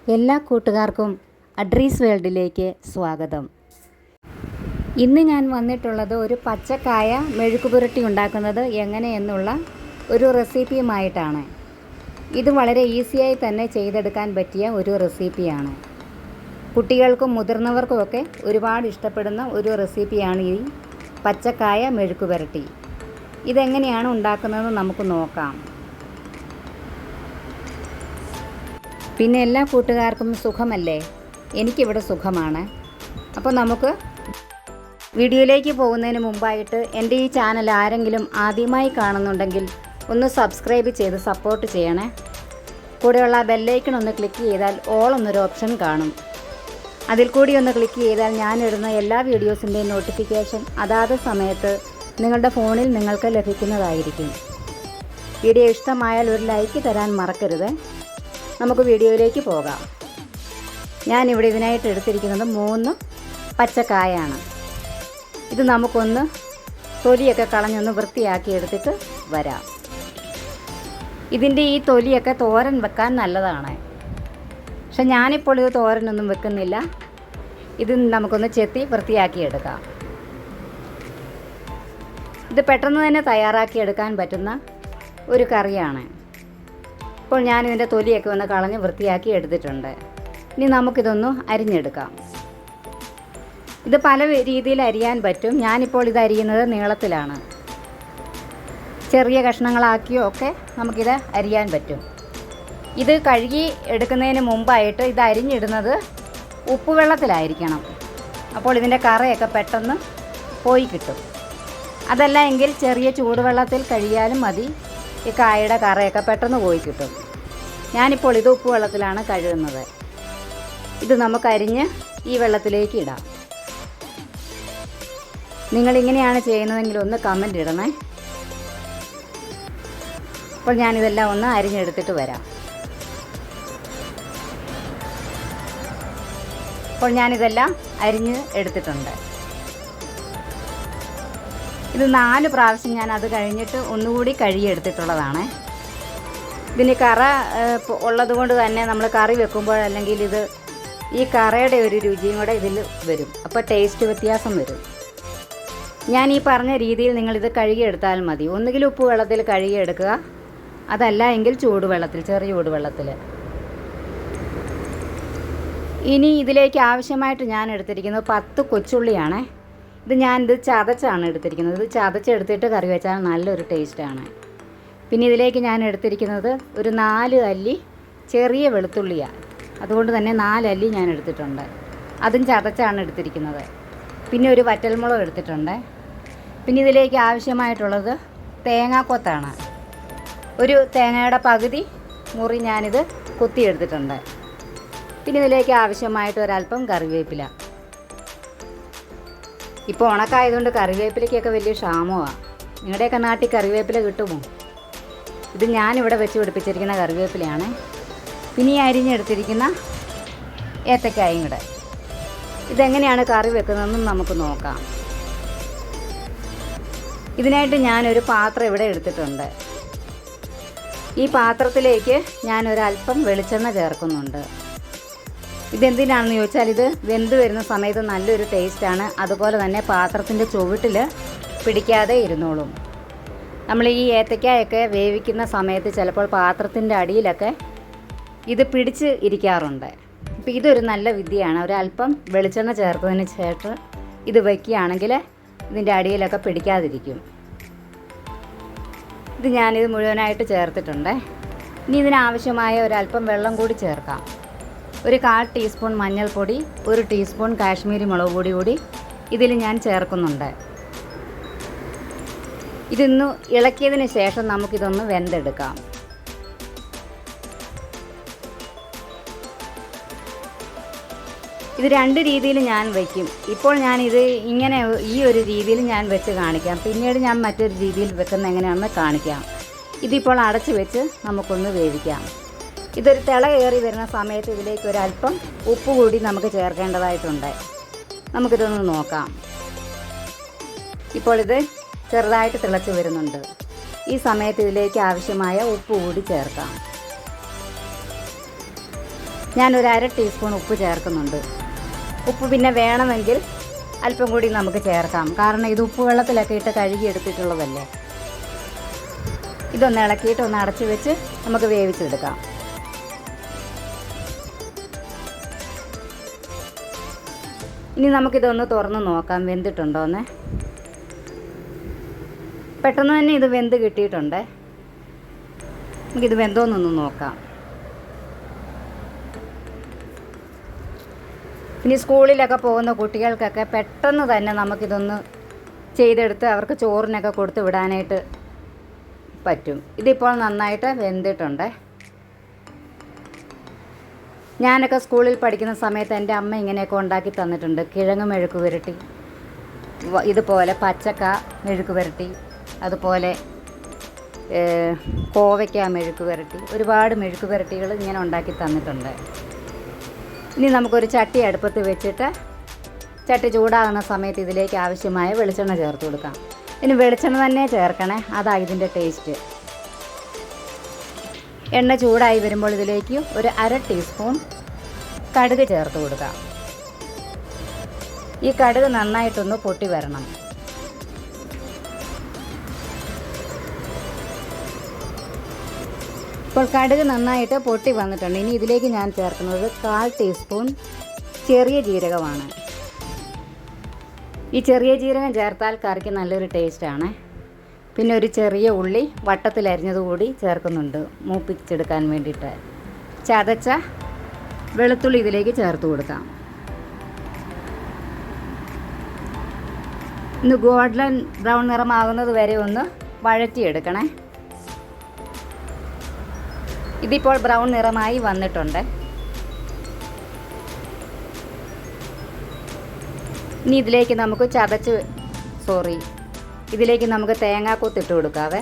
എല്ലാ കൂട്ടുകാർക്കും അഡ്രീസ് വേൾഡിലേക്ക് സ്വാഗതം. ഇന്ന് ഞാൻ വന്നിട്ടുള്ളത് ഒരു പച്ചക്കായ മെഴുക്കുപുരട്ടി ഉണ്ടാക്കുന്നത് എങ്ങനെയെന്നുള്ള ഒരു റെസിപ്പിയുമായിട്ടാണ്. ഇത് വളരെ ഈസിയായി തന്നെ ചെയ്തെടുക്കാൻ പറ്റിയ ഒരു റെസിപ്പിയാണ്. കുട്ടികൾക്കും മുതിർന്നവർക്കുമൊക്കെ ഒരുപാട് ഇഷ്ടപ്പെടുന്ന ഒരു റെസിപ്പിയാണ് ഈ പച്ചക്കായ മെഴുക്കുപുരട്ടി. ഇതെങ്ങനെയാണ് ഉണ്ടാക്കുന്നതെന്ന് നമുക്ക് നോക്കാം. പിന്നെ എല്ലാ കൂട്ടുകാർക്കും സുഖമല്ലേ? എനിക്കിവിടെ സുഖമാണ്. അപ്പോൾ നമുക്ക് വീഡിയോയിലേക്ക് പോകുന്നതിന് മുമ്പായിട്ട് എൻ്റെ ഈ ചാനൽ ആരെങ്കിലും ആദ്യമായി കാണുന്നുണ്ടെങ്കിൽ ഒന്ന് സബ്സ്ക്രൈബ് ചെയ്ത് സപ്പോർട്ട് ചെയ്യണേ. കൂടെയുള്ള ബെല്ലൈക്കൺ ഒന്ന് ക്ലിക്ക് ചെയ്താൽ ഓൾ എന്നൊരു ഓപ്ഷൻ കാണും. അതിൽ കൂടി ഒന്ന് ക്ലിക്ക് ചെയ്താൽ ഞാനിടുന്ന എല്ലാ വീഡിയോസിൻ്റെയും നോട്ടിഫിക്കേഷൻ അതാത് സമയത്ത് നിങ്ങളുടെ ഫോണിൽ നിങ്ങൾക്ക് ലഭിക്കുന്നതായിരിക്കും. വീഡിയോ ഇഷ്ടമായാൽ ഒരു ലൈക്ക് തരാൻ മറക്കരുത്. നമുക്ക് വീഡിയോയിലേക്ക് പോകാം. ഞാനിവിടെ ഇതിനായിട്ട് എടുത്തിരിക്കുന്നത് 3 പച്ചക്കായാണ്. ഇത് നമുക്കൊന്ന് തൊലിയൊക്കെ കളഞ്ഞൊന്ന് വൃത്തിയാക്കി എടുത്തിട്ട് വരാം. ഇതിൻ്റെ ഈ തൊലിയൊക്കെ തോരൻ വെക്കാൻ നല്ലതാണ്. പക്ഷെ ഞാനിപ്പോൾ ഇത് തോരനൊന്നും വെക്കുന്നില്ല. ഇത് നമുക്കൊന്ന് ചെത്തി വൃത്തിയാക്കി എടുക്കാം. ഇത് പെട്ടെന്ന് തന്നെ തയ്യാറാക്കി എടുക്കാൻ പറ്റുന്ന ഒരു കറിയാണ്. ഇപ്പോൾ ഞാനിതിൻ്റെ തൊലിയൊക്കെ ഒന്ന് കളഞ്ഞ് വൃത്തിയാക്കി എടുത്തിട്ടുണ്ട്. ഇനി നമുക്കിതൊന്ന് അരിഞ്ഞെടുക്കാം. ഇത് പല രീതിയിൽ അരിയാൻ പറ്റും. ഞാനിപ്പോൾ ഇത് അരിയുന്നത് നീളത്തിലാണ്. ചെറിയ കഷ്ണങ്ങളാക്കിയോ ഒക്കെ നമുക്കിത് അരിയാൻ പറ്റും. ഇത് കഴുകി എടുക്കുന്നതിന് മുമ്പായിട്ട് ഇത് അരിഞ്ഞിടുന്നത് ഉപ്പുവെള്ളത്തിലായിരിക്കണം. അപ്പോൾ ഇതിൻ്റെ കറയൊക്കെ പെട്ടെന്ന് പോയി കിട്ടും. അതല്ല എങ്കിൽ ചെറിയ ചൂടുവെള്ളത്തിൽ കഴുകിയാലും മതി. ഈ കായയുടെ കറയൊക്കെ പെട്ടെന്ന് പോയി കിട്ടും. ഞാനിപ്പോൾ ഇത് ഉപ്പുവെള്ളത്തിലാണ് കഴുകുന്നത്. ഇത് നമുക്ക് അരിഞ്ഞ് ഈ വെള്ളത്തിലേക്ക് ഇടാം. നിങ്ങളിങ്ങനെയാണ് ചെയ്യുന്നതെങ്കിൽ ഒന്ന് കമൻ്റ് ഇടണേ. അപ്പോൾ ഞാനിതെല്ലാം ഒന്ന് അരിഞ്ഞെടുത്തിട്ട് വരാം. അപ്പോൾ ഞാനിതെല്ലാം അരിഞ്ഞ് എടുത്തിട്ടുണ്ട്. ഇത് 4 പ്രാവശ്യം ഞാൻ അത് കഴിഞ്ഞിട്ട് ഒന്നുകൂടി കഴുകിയെടുത്തിട്ടുള്ളതാണ്. ഇതിന് കറ ഉള്ളത് കൊണ്ട് തന്നെ നമ്മൾ കറി വെക്കുമ്പോൾ അല്ലെങ്കിൽ ഇത് ഈ കറയുടെ ഒരു രുചിയും കൂടെ ഇതിൽ വരും. അപ്പോൾ ടേസ്റ്റ് വ്യത്യാസം വരും. ഞാൻ ഈ പറഞ്ഞ രീതിയിൽ നിങ്ങളിത് കഴുകിയെടുത്താൽ മതി. ഒന്നുകിൽ ഉപ്പ് വെള്ളത്തിൽ കഴുകിയെടുക്കുക, അതല്ല എങ്കിൽ ചൂടുവെള്ളത്തിൽ, ചെറിയ ചൂടുവെള്ളത്തിൽ. ഇനി ഇതിലേക്ക് ആവശ്യമായിട്ട് ഞാൻ എടുത്തിരിക്കുന്നത് 10 കൊച്ചുള്ളിയാണ്. ഞാനിത് ചതച്ചാണ് എടുത്തിരിക്കുന്നത്. ഇത് ചതച്ചെടുത്തിട്ട് കറി വെച്ചാൽ നല്ലൊരു ടേസ്റ്റാണ്. പിന്നെ ഇതിലേക്ക് ഞാൻ എടുത്തിരിക്കുന്നത് ഒരു 4 അല്ലി ചെറിയ വെളുത്തുള്ളിയാണ്. അതുകൊണ്ട് തന്നെ 4 അല്ലി ഞാൻ എടുത്തിട്ടുണ്ട്. അതും ചതച്ചാണ് എടുത്തിരിക്കുന്നത്. പിന്നെ ഒരു വറ്റൽമുളക് എടുത്തിട്ടുണ്ട്. പിന്നെ ഇതിലേക്ക് ആവശ്യമായിട്ടുള്ളത് തേങ്ങാക്കൊത്താണ്. ഒരു തേങ്ങയുടെ പകുതി മുറി ഞാനിത് കൊത്തിയെടുത്തിട്ടുണ്ട്. പിന്നെ ഇതിലേക്ക് ആവശ്യമായിട്ട് ഒരല്പം കറിവേപ്പില. ഇപ്പോൾ ഉണക്കായതുകൊണ്ട് കറിവേപ്പിലയ്ക്കൊക്കെ വലിയ ക്ഷാമമാണ്. നിങ്ങളുടെയൊക്കെ നാട്ടിൽ കറിവേപ്പില കിട്ടുമോ? ഇത് ഞാനിവിടെ വെച്ച് പിടിപ്പിച്ചിരിക്കുന്ന കറിവേപ്പിലയാണ്. പിന്നെ ഈ അരിഞ്ഞെടുത്തിരിക്കുന്ന ഏത്തക്കായും കൂടെ. ഇതെങ്ങനെയാണ് കറി വെക്കുന്നതെന്നും നമുക്ക് നോക്കാം. ഇതിനായിട്ട് ഞാനൊരു പാത്രം ഇവിടെ എടുത്തിട്ടുണ്ട്. ഈ പാത്രത്തിലേക്ക് ഞാനൊരല്പം വെളിച്ചെണ്ണ ചേർക്കുന്നുണ്ട്. ഇതെന്തിനാണെന്ന് ചോദിച്ചാൽ ഇത് വെന്ത് വരുന്ന സമയത്ത് നല്ലൊരു ടേസ്റ്റാണ്. അതുപോലെ തന്നെ പാത്രത്തിൻ്റെ ചുവട്ടിൽ പിടിക്കാതെ ഇരുന്നോളും. നമ്മൾ ഈ ഏത്തക്കായൊക്കെ വേവിക്കുന്ന സമയത്ത് ചിലപ്പോൾ പാത്രത്തിൻ്റെ അടിയിലൊക്കെ ഇത് പിടിച്ച് ഇരിക്കാറുണ്ട്. അപ്പോൾ ഇതൊരു നല്ല വിദ്യയാണ്. ഒരല്പം വെളിച്ചെണ്ണ ചേർത്തതിന് ശേഷം ഇത് വയ്ക്കുകയാണെങ്കിൽ ഇതിൻ്റെ അടിയിലൊക്കെ പിടിക്കാതിരിക്കും. ഇത് ഞാനിത് മുഴുവനായിട്ട് ചേർത്തിട്ടുണ്ട്. ഇനി ഇതിനാവശ്യമായ ഒരല്പം വെള്ളം കൂടി ചേർക്കാം. ഒരു 1/4 ടീസ്പൂൺ മഞ്ഞൾപ്പൊടി, 1 ടീസ്പൂൺ കാശ്മീരി മുളക് പൊടി കൂടി ഇതിൽ ഞാൻ ചേർക്കുന്നുണ്ട്. ഇതൊന്ന് ഇളക്കിയതിന് ശേഷം നമുക്കിതൊന്ന് വെന്തെടുക്കാം. ഇത് 2 രീതിയിൽ ഞാൻ വയ്ക്കും. ഇപ്പോൾ ഞാനിത് ഇങ്ങനെ ഈ ഒരു രീതിയിൽ ഞാൻ വെച്ച് കാണിക്കാം. പിന്നീട് ഞാൻ മറ്റൊരു രീതിയിൽ വെക്കുന്ന എങ്ങനെയാണെന്ന് കാണിക്കാം. ഇതിപ്പോൾ അടച്ച് വെച്ച് നമുക്കൊന്ന് വേവിക്കാം. ഇതൊരു തിള കയറി വരുന്ന സമയത്ത് ഇതിലേക്ക് ഒരല്പം ഉപ്പ് കൂടി നമുക്ക് ചേർക്കേണ്ടതായിട്ടുണ്ട്. നമുക്കിതൊന്ന് നോക്കാം. ഇപ്പോൾ ഇത് ചെറുതായിട്ട് തിളച്ച് വരുന്നുണ്ട്. ഈ സമയത്ത് ഇതിലേക്ക് ആവശ്യമായ ഉപ്പ് കൂടി ചേർക്കാം. ഞാനൊരു 1/2 ടീസ്പൂൺ ഉപ്പ് ചേർക്കുന്നുണ്ട്. ഉപ്പ് പിന്നെ വേണമെങ്കിൽ അല്പം കൂടി നമുക്ക് ചേർക്കാം, കാരണം ഇത് ഉപ്പ് വെള്ളത്തിലൊക്കെ ഇട്ട് കഴുകി എടുത്തിട്ടുള്ളതല്ലേ. ഇതൊന്ന് ഇളക്കിയിട്ട് ഒന്ന് അടച്ചു വെച്ച് നമുക്ക് വേവിച്ചെടുക്കാം. ഇനി നമുക്കിതൊന്ന് തുറന്ന് നോക്കാം വെന്തിട്ടുണ്ടോയെന്ന്. പെട്ടെന്ന് തന്നെ ഇത് വെന്ത് കിട്ടിയിട്ടുണ്ട്. നമുക്കിത് വെന്തോന്നൊന്ന് നോക്കാം. ഇനി സ്കൂളിലൊക്കെ പോകുന്ന കുട്ടികൾക്കൊക്കെ പെട്ടെന്ന് തന്നെ നമുക്കിതൊന്ന് ചെയ്തെടുത്ത് അവർക്ക് ചോറിനൊക്കെ കൊടുത്ത് വിടാനായിട്ട് പറ്റും. ഇതിപ്പോൾ നന്നായിട്ട് വെന്തിട്ടുണ്ട്. ഞാനൊക്കെ സ്കൂളിൽ പഠിക്കുന്ന സമയത്ത് എൻ്റെ അമ്മ ഇങ്ങനെയൊക്കെ ഉണ്ടാക്കി തന്നിട്ടുണ്ട്. കിഴങ്ങ് മെഴുക്ക് പുരട്ടി, ഇതുപോലെ പച്ചക്ക മെഴുക്ക് പുരട്ടി, അതുപോലെ കോവയ്ക്ക മെഴുക്ക് പുരട്ടി, ഒരുപാട് മെഴുക്ക് പുരട്ടികൾ ഇങ്ങനെ ഉണ്ടാക്കി തന്നിട്ടുണ്ട്. ഇനി നമുക്കൊരു ചട്ടി അടുപ്പത്ത് വെച്ചിട്ട് ചട്ടി ചൂടാകുന്ന സമയത്ത് ഇതിലേക്ക് ആവശ്യമായ വെളിച്ചെണ്ണ ചേർത്ത് കൊടുക്കാം. ഇനി വെളിച്ചെണ്ണ തന്നെ ചേർക്കണേ, അതാ ഇതിൻ്റെ ടേസ്റ്റ്. എണ്ണ ചൂടായി വരുമ്പോൾ ഇതിലേക്ക് ഒരു 1/2 ടീസ്പൂൺ കടുക് ചേർത്ത് കൊടുക്കാം. ഈ കടുക് നന്നായിട്ടൊന്ന് പൊട്ടി വരണം. ഇപ്പോൾ കടുക് നന്നായിട്ട് പൊട്ടി വന്നിട്ടുണ്ട്. ഇനി ഇതിലേക്ക് ഞാൻ ചേർക്കുന്നത് 1/4 ടീസ്പൂൺ ചെറിയ ജീരകമാണ്. ഈ ചെറിയ ജീരകം ചേർത്താൽ കറിക്ക് നല്ലൊരു ടേസ്റ്റാണ്. പിന്നെ ഒരു ചെറിയ ഉള്ളി വട്ടത്തിലരിഞ്ഞത് കൂടി ചേർക്കുന്നുണ്ട് മൂപ്പിച്ചെടുക്കാൻ വേണ്ടിയിട്ട്. ചതച്ച വെളുത്തുള്ളി ഇതിലേക്ക് ചേർത്ത് കൊടുക്കാം. ഇന്ന് ഗോൾഡൻ ബ്രൗൺ നിറമാകുന്നത് വരെ ഒന്ന് വഴറ്റിയെടുക്കണേ. ഇതിപ്പോൾ ബ്രൗൺ നിറമായി വന്നിട്ടുണ്ട്. ഇനി ഇതിലേക്ക് നമുക്ക് ഇതിലേക്ക് നമുക്ക് തേങ്ങാക്കൊത്തിട്ട് കൊടുക്കാവേ.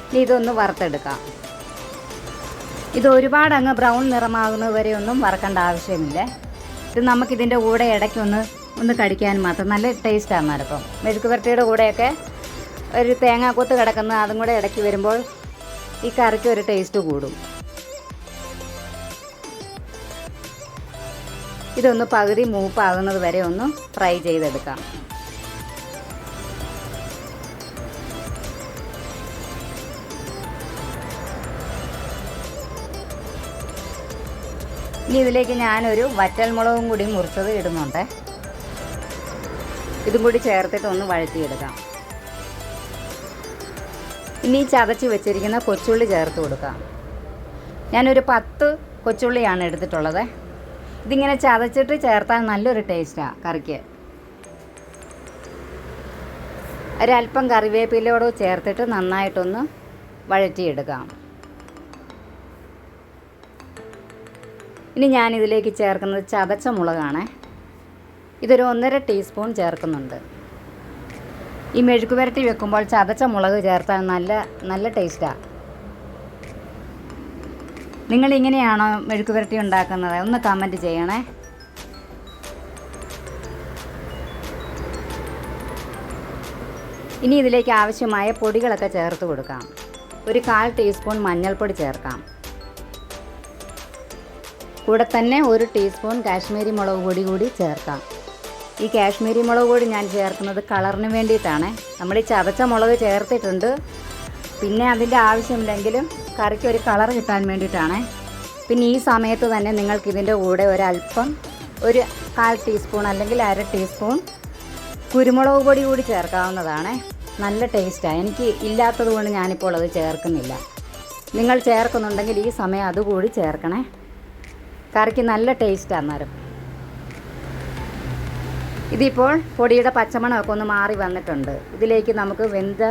ഇനി ഇതൊന്ന് വറുത്തെടുക്കാം. ഇത് ഒരുപാട് അങ്ങ് ബ്രൗൺ നിറമാകുന്നത് വരെ ഒന്നും വറക്കേണ്ട ആവശ്യമില്ല. ഇത് നമുക്കിതിൻ്റെ കൂടെ ഇടയ്ക്കൊന്ന് കടിക്കാൻ മാത്രം നല്ല ടേസ്റ്റാണ്. അപ്പം മെഴുക്ക് പുരട്ടിയുടെ കൂടെയൊക്കെ ഒരു തേങ്ങാക്കൊത്ത് കിടക്കുന്ന അതും കൂടെ ഇടയ്ക്ക് വരുമ്പോൾ ഈ കറിക്ക് ഒരു ടേസ്റ്റ് കൂടും. ഇതൊന്ന് പകുതി മൂപ്പാകുന്നത് വരെ ഒന്ന് ഫ്രൈ ചെയ്തെടുക്കാം. ഇനി ഇതിലേക്ക് ഞാനൊരു വറ്റൽമുളകും കൂടി മുറിച്ചത് ഇടുന്നുണ്ട്. ഇതും കൂടി ചേർത്തിട്ട് ഒന്ന് വഴറ്റിയെടുക്കാം. ഇനി ചതച്ച് വെച്ചിരിക്കുന്ന കൊച്ചുള്ളി ചേർത്ത് കൊടുക്കാം. ഞാനൊരു 10 കൊച്ചുള്ളിയാണ് എടുത്തിട്ടുള്ളത്. ഇതിങ്ങനെ ചതച്ചിട്ട് ചേർത്താൽ നല്ലൊരു ടേസ്റ്റാണ് കറിക്ക്. ഒരല്പം കറിവേപ്പിലയോട് ചേർത്തിട്ട് നന്നായിട്ടൊന്ന് വഴറ്റിയെടുക്കാം. ഇനി ഞാനിതിലേക്ക് ചേർക്കുന്നത് ചതച്ച മുളകാണ്. ഇതൊരു 1.5 ടീസ്പൂൺ ചേർക്കുന്നുണ്ട്. ഈ മെഴുക്ക് പുരട്ടി വെക്കുമ്പോൾ ചതച്ച മുളക് ചേർത്താൽ നല്ല ടേസ്റ്റാണ്. നിങ്ങളിങ്ങനെയാണോ മെഴുക്ക് പുരട്ടി ഉണ്ടാക്കുന്നത്? ഒന്ന് കമൻറ്റ് ചെയ്യണേ. ഇനി ഇതിലേക്ക് ആവശ്യമായ പൊടികളൊക്കെ ചേർത്ത് കൊടുക്കാം. ഒരു 1/4 ടീസ്പൂൺ മഞ്ഞൾപ്പൊടി ചേർക്കാം. കൂടെ തന്നെ 1 ടീസ്പൂൺ കാശ്മീരി മുളക് പൊടി കൂടി ചേർക്കാം. ഈ കാശ്മീരി മുളക് പൊടി ഞാൻ ചേർക്കുന്നത് കളറിന് വേണ്ടിയിട്ടാണ്. നമ്മൾ ഈ ചതച്ച മുളക് ചേർത്തിട്ടുണ്ട്, പിന്നെ അതിൻ്റെ ആവശ്യമില്ലെങ്കിലും കറിക്ക് ഒരു കളർ കിട്ടാൻ വേണ്ടിയിട്ടാണ്. പിന്നെ ഈ സമയത്ത് തന്നെ നിങ്ങൾക്ക് ഇതിൻ്റെ കൂടെ ഒരു 1/4 ടീസ്പൂൺ അല്ലെങ്കിൽ 1/2 ടീസ്പൂൺ കുരുമുളക് പൊടി കൂടി ചേർക്കാവുന്നതാണ്. നല്ല ടേസ്റ്റാണ്. എനിക്ക് ഇല്ലാത്തത് കൊണ്ട് ഞാനിപ്പോൾ അത് ചേർക്കുന്നില്ല. നിങ്ങൾ ചേർക്കുന്നുണ്ടെങ്കിൽ ഈ സമയം അതുകൂടി ചേർക്കണേ. കറിക്ക് നല്ല ടേസ്റ്റാണ് അന്നേരം. ഇതിപ്പോൾ പൊടിയുടെ പച്ചമണമൊക്കെ ഒന്ന് മാറി വന്നിട്ടുണ്ട്. ഇതിലേക്ക് നമുക്ക് വെന്ത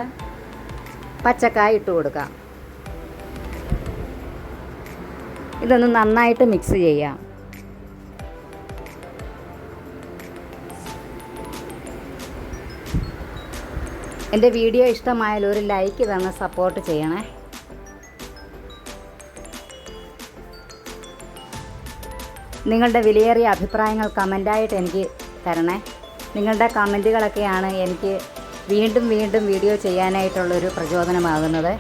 പച്ചക്കായ ഇട്ട് കൊടുക്കാം. ഇതൊന്ന് നന്നായിട്ട് മിക്സ് ചെയ്യാം. എൻ്റെ വീഡിയോ ഇഷ്ടമായാൽ ഒരു ലൈക്ക് തന്ന് സപ്പോർട്ട് ചെയ്യണേ. നിങ്ങളുടെ വിലയേറിയ അഭിപ്രായങ്ങൾ കമൻ്റായിട്ട് എനിക്ക് തരണേ. നിങ്ങളുടെ കമൻറ്റുകളൊക്കെയാണ് എനിക്ക് വീണ്ടും വീഡിയോ ചെയ്യാനായിട്ടുള്ളൊരു പ്രചോദനമാകുന്നത്.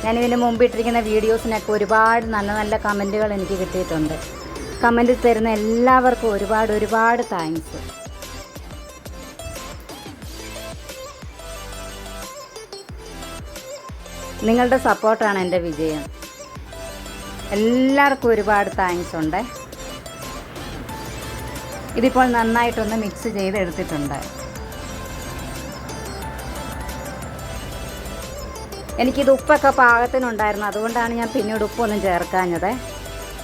ഞാനിതിന് മുമ്പ് ഇട്ടിരിക്കുന്ന വീഡിയോസിനൊക്കെ ഒരുപാട് നല്ല നല്ല കമൻറ്റുകൾ എനിക്ക് കിട്ടിയിട്ടുണ്ട്. കമൻറ്റ് തരുന്ന എല്ലാവർക്കും ഒരുപാട് താങ്ക്സ്. നിങ്ങളുടെ സപ്പോർട്ടാണ് എൻ്റെ വിജയം. എല്ലാവർക്കും ഒരുപാട് താങ്ക്സ് ഉണ്ട്. ഇതിപ്പോൾ നന്നായിട്ടൊന്ന് മിക്സ് ചെയ്തെടുത്തിട്ടുണ്ട്. എനിക്കിത് ഉപ്പൊക്കെ പാകത്തിനുണ്ടായിരുന്നു, അതുകൊണ്ടാണ് ഞാൻ പിന്നീട് ഉപ്പൊന്നും ചേർക്കാഞ്ഞത്.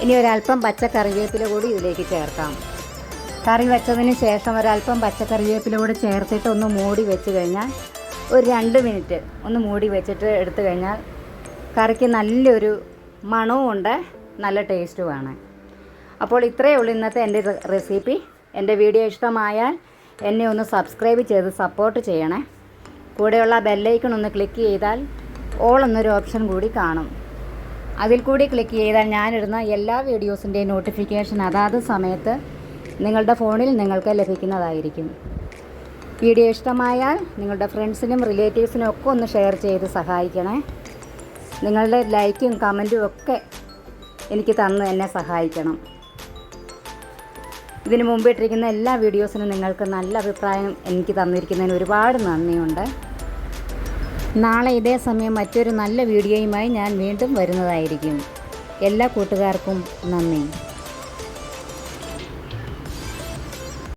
ഇനി ഒരല്പം പച്ചക്കറിവേപ്പില കൂടി ഇതിലേക്ക് ചേർക്കാം. കറി വെച്ചതിന് ശേഷം ഒരല്പം പച്ചക്കറിവേപ്പില കൂടി ചേർത്തിട്ട് ഒന്ന് മൂടി വെച്ച് കഴിഞ്ഞാൽ ഒരു 2 മിനിറ്റ് ഒന്ന് മൂടി വെച്ചിട്ട് എടുത്തു കഴിഞ്ഞാൽ കറിക്ക് നല്ലൊരു മണവും ഉണ്ട്, നല്ല ടേസ്റ്റുമാണ്. അപ്പോൾ ഇത്രയേ ഉള്ളൂ ഇന്നത്തെ എൻ്റെ റെസിപ്പി. എൻ്റെ വീഡിയോ ഇഷ്ടമായാൽ എന്നെ ഒന്ന് സബ്സ്ക്രൈബ് ചെയ്ത് സപ്പോർട്ട് ചെയ്യണേ. കൂടെയുള്ള ബെല്ലൈക്കൺ ഒന്ന് ക്ലിക്ക് ചെയ്താൽ ഓൾ എന്നൊരു ഓപ്ഷൻ കൂടി കാണും. അതിൽ കൂടി ക്ലിക്ക് ചെയ്താൽ ഞാനിടുന്ന എല്ലാ വീഡിയോസിൻ്റെയും നോട്ടിഫിക്കേഷൻ അതാത് സമയത്ത് നിങ്ങളുടെ ഫോണിൽ നിങ്ങൾക്ക് ലഭിക്കുന്നതായിരിക്കും. വീഡിയോ ഇഷ്ടമായാൽ നിങ്ങളുടെ ഫ്രണ്ട്സിനും റിലേറ്റീവ്സിനും ഒക്കെ ഒന്ന് ഷെയർ ചെയ്ത് സഹായിക്കണേ. നിങ്ങളുടെ ലൈക്കും കമൻറ്റും ഒക്കെ എനിക്ക് തന്ന് എന്നെ സഹായിക്കണം. ഇതിനു മുമ്പ് ഇട്ടിരിക്കുന്ന എല്ലാ വീഡിയോസിനും നിങ്ങൾക്ക് നല്ല അഭിപ്രായം എനിക്ക് തന്നിരിക്കുന്നതിന് ഒരുപാട് നന്ദിയുണ്ട്. നാളെ ഇതേ സമയം മറ്റൊരു നല്ല വീഡിയോയുമായി ഞാൻ വീണ്ടും വരുന്നതായിരിക്കും. എല്ലാ കൂട്ടുകാർക്കും നന്ദി.